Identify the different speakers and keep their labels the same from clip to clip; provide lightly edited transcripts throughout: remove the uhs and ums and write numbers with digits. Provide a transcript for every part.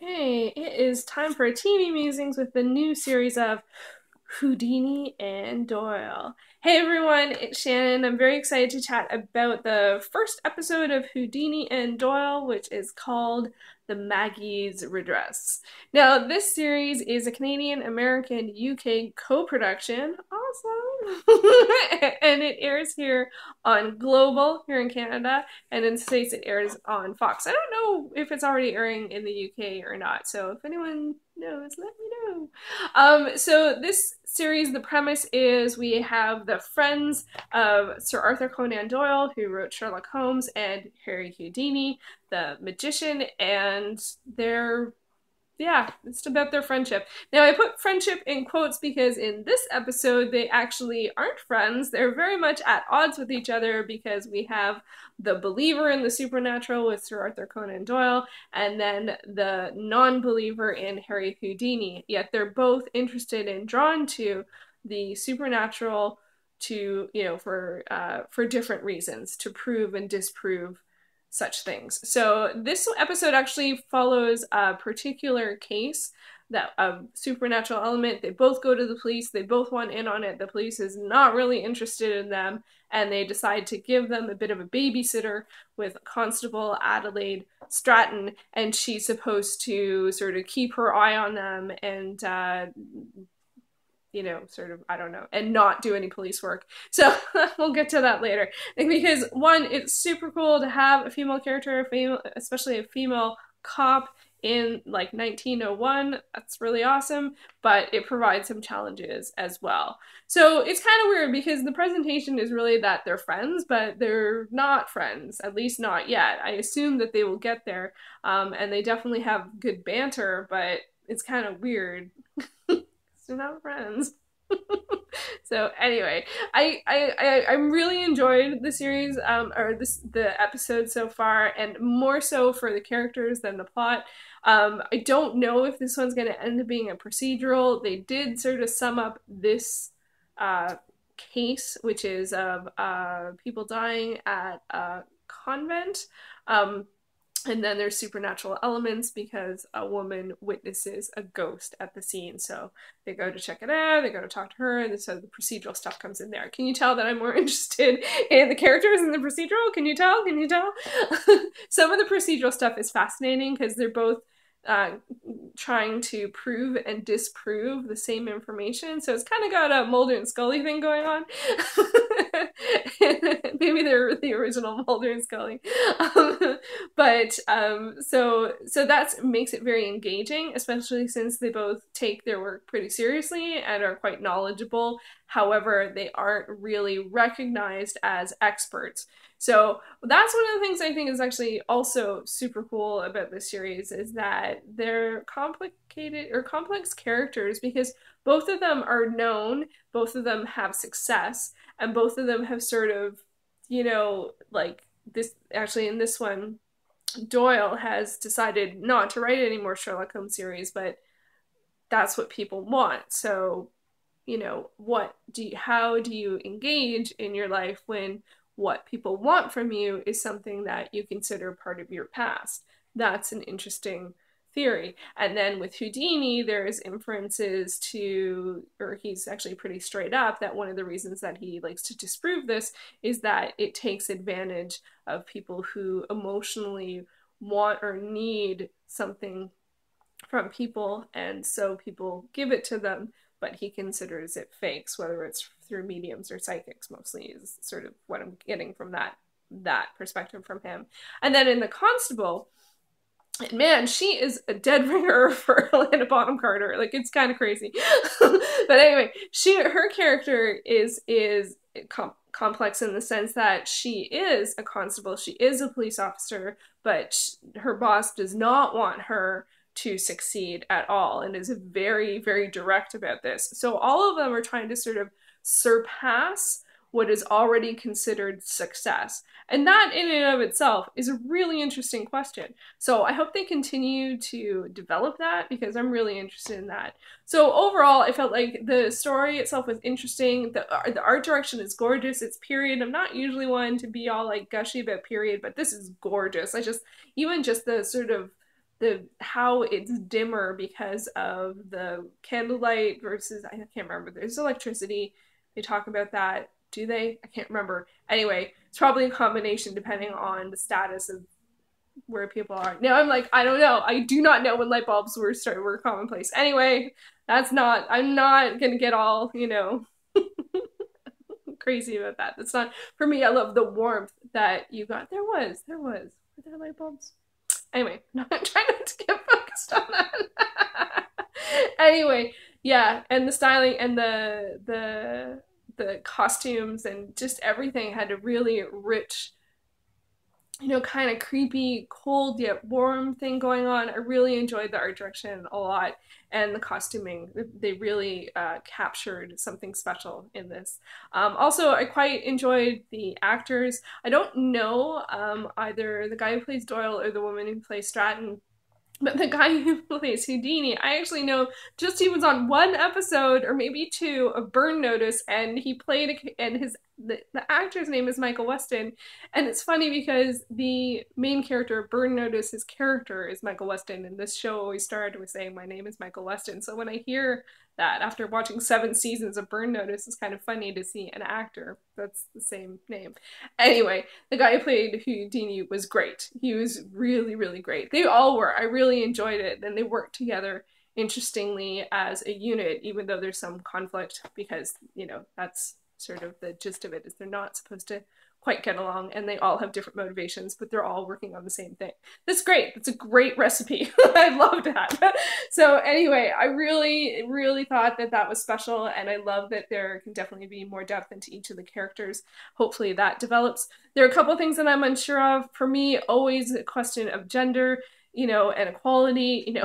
Speaker 1: Okay, it is time for TV Musings with the new series of Houdini and Doyle. Hey everyone, it's Shannon. I'm very excited to chat about the first episode of Houdini and Doyle, which is called The Maggie's Redress. Now, this series is a Canadian-American UK co-production. Awesome! And it airs here on Global, here in Canada, and in the States it airs on Fox. I don't know if it's already airing in the UK or not, so if anyone knows, let me know. So this series, the premise is we have the friends of Sir Arthur Conan Doyle, who wrote Sherlock Holmes, and Harry Houdini, the magician, and it's about their friendship. Now, I put friendship in quotes because in this episode, they actually aren't friends. They're very much at odds with each other because we have the believer in the supernatural with Sir Arthur Conan Doyle and then the non-believer in Harry Houdini. Yet they're both interested and drawn to the supernatural for different reasons, to prove and disprove such things. So this episode actually follows a particular case that a supernatural element. They both go to the police. They both want in on it. The police is not really interested in them, and they decide to give them a bit of a babysitter with Constable Adelaide Stratton, and she's supposed to sort of keep her eye on them and I don't know, and not do any police work. So we'll get to that later. Because one, it's super cool to have a female character, especially a female cop in like 1901. That's really awesome, but it provides some challenges as well. So it's kind of weird because the presentation is really that they're friends, but they're not friends, at least not yet. I assume that they will get there, and they definitely have good banter, but it's kind of weird. They're not friends. So anyway, I really enjoyed the series, the episode so far, and more so for the characters than the plot. I don't know if this one's going to end up being a procedural. They did sort of sum up this case, which is of people dying at a convent. And then there's supernatural elements because a woman witnesses a ghost at the scene. So they go to check it out, they go to talk to her, and so the procedural stuff comes in there. Can you tell that I'm more interested in the characters and the procedural? Can you tell? Can you tell? Some of the procedural stuff is fascinating because they're both trying to prove and disprove the same information. So it's kind of got a Mulder and Scully thing going on. Maybe they're the original Mulder and Scully. So that makes it very engaging, especially since they both take their work pretty seriously and are quite knowledgeable. However, they aren't really recognized as experts. So that's one of the things I think is actually also super cool about this series, is that they're complicated or complex characters because both of them are known, both of them have success, and both of them have sort of, like this, actually in this one, Doyle has decided not to write any more Sherlock Holmes series, but that's what people want. So, how do you engage in your life when what people want from you is something that you consider part of your past? That's an interesting theory. And then with Houdini, there's inferences or he's actually pretty straight up that one of the reasons that he likes to disprove this is that it takes advantage of people who emotionally want or need something from people, and so people give it to them, but he considers it fakes, whether it's through mediums or psychics, mostly is sort of what I'm getting from that perspective from him. And then in the Constable, man, she is a dead ringer for Helena Bonham Carter. Like, it's kind of crazy. But anyway, her character is complex in the sense that she is a constable, she is a police officer, but her boss does not want her to succeed at all and is very, very direct about this. So all of them are trying to sort of surpass what is already considered success. And that in and of itself is a really interesting question. So I hope they continue to develop that because I'm really interested in that. So overall, I felt like the story itself was interesting. The art direction is gorgeous. It's period. I'm not usually one to be all like gushy about period, but this is gorgeous. Even just the sort of how it's dimmer because of the candlelight versus, I can't remember, there's electricity. They talk about that. Do they? I can't remember. Anyway, it's probably a combination depending on the status of where people are. Now I'm like, I don't know. I do not know when light bulbs were commonplace. Anyway, I'm not gonna get all, crazy about that. That's not for me. I love the warmth that you got. Were there light bulbs? Anyway, I'm trying not to get focused on that. Anyway, yeah, and the styling and the costumes and just everything had a really rich, kind of creepy, cold yet warm thing going on. I really enjoyed the art direction a lot, and the costuming. They really captured something special in this. Also, I quite enjoyed the actors. I don't know either the guy who plays Doyle or the woman who plays Stratton, but the guy who plays Houdini, I actually know just he was on one episode or maybe two of Burn Notice, and he played and the actor's name is Michael Weston, and it's funny because the main character of Burn Notice, his character is Michael Weston, and this show always started with saying my name is Michael Weston. So when I hear that after watching 7 seasons of Burn Notice, it's kind of funny to see an actor that's the same name. Anyway, the guy who played Houdini was great. He was really, really great. They all were. I really enjoyed it. And they worked together interestingly as a unit, even though there's some conflict because, that's sort of the gist of it, is they're not supposed to quite get along, and they all have different motivations, but they're all working on the same thing. That's great. That's a great recipe. I love that. So anyway, I really, really thought that that was special, and I love that there can definitely be more depth into each of the characters. Hopefully that develops. There are a couple things that I'm unsure of. For me, always a question of gender, and equality,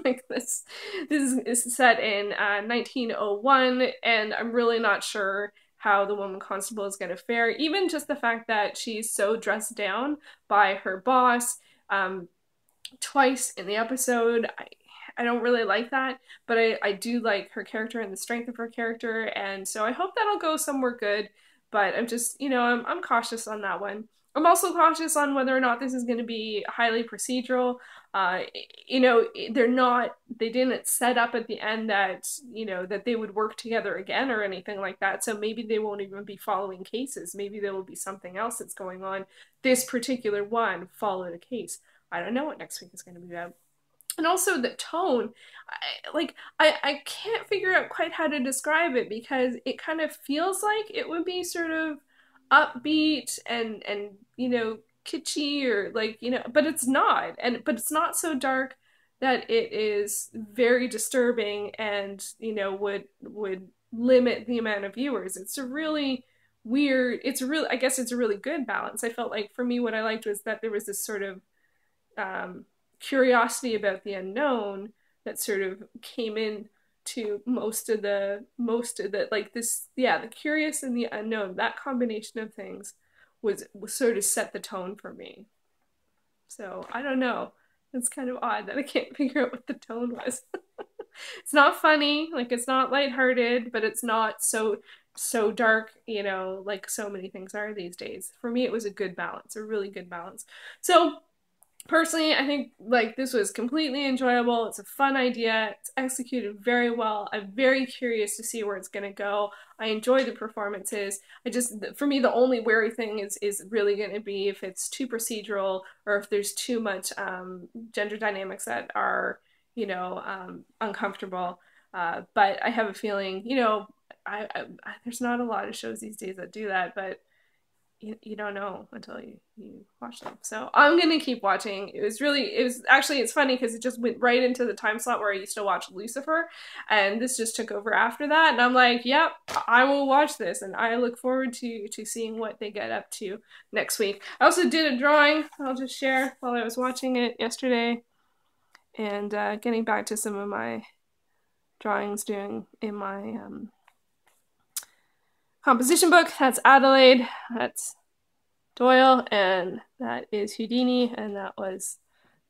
Speaker 1: like this is set in 1901, and I'm really not sure how the woman constable is going to fare. Even just the fact that she's so dressed down by her boss twice in the episode, I don't really like that, but I do like her character and the strength of her character, and so I hope that'll go somewhere good, but I'm just, I'm cautious on that one. I'm also cautious on whether or not this is going to be highly procedural. They didn't set up at the end that, that they would work together again or anything like that. So maybe they won't even be following cases. Maybe there will be something else that's going on. This particular one followed a case. I don't know what next week is going to be about. And also the tone, I can't figure out quite how to describe it because it kind of feels like it would be sort of upbeat and kitschy or but it's not, but it's not so dark that it is very disturbing and would limit the amount of viewers. It's a really weird, I guess it's a really good balance. I felt like for me what I liked was that there was this sort of curiosity about the unknown that sort of came in to most of the the curious and the unknown, that combination of things was sort of set the tone for me. So I don't know, it's kind of odd that I can't figure out what the tone was. It's not funny, it's not lighthearted, but it's not so dark, like so many things are these days. For me it was a good balance, a really good balance. So personally, I think this was completely enjoyable. It's a fun idea. It's executed very well. I'm very curious to see where it's going to go. I enjoy the performances. For me, the only wary thing is really going to be if it's too procedural or if there's too much gender dynamics that are, uncomfortable. But I have a feeling, there's not a lot of shows these days that do that, but you don't know until you watch them. So I'm gonna keep watching. It's funny because it just went right into the time slot where I used to watch Lucifer, and this just took over after that, and I'm like, yep, I will watch this, and I look forward to seeing what they get up to next week. I also did a drawing I'll just share while I was watching it yesterday, and getting back to some of my drawings doing in my composition book. That's Adelaide, that's Doyle, and that is Houdini, and that was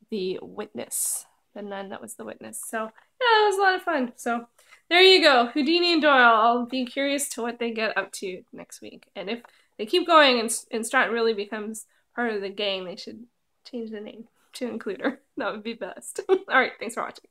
Speaker 1: the witness, the nun that was the witness. So yeah, it was a lot of fun. So there you go, Houdini and Doyle. I'll be curious to what they get up to next week, and if they keep going and Stratton really becomes part of the gang, they should change the name. to include her. That would be best. All right, thanks for watching.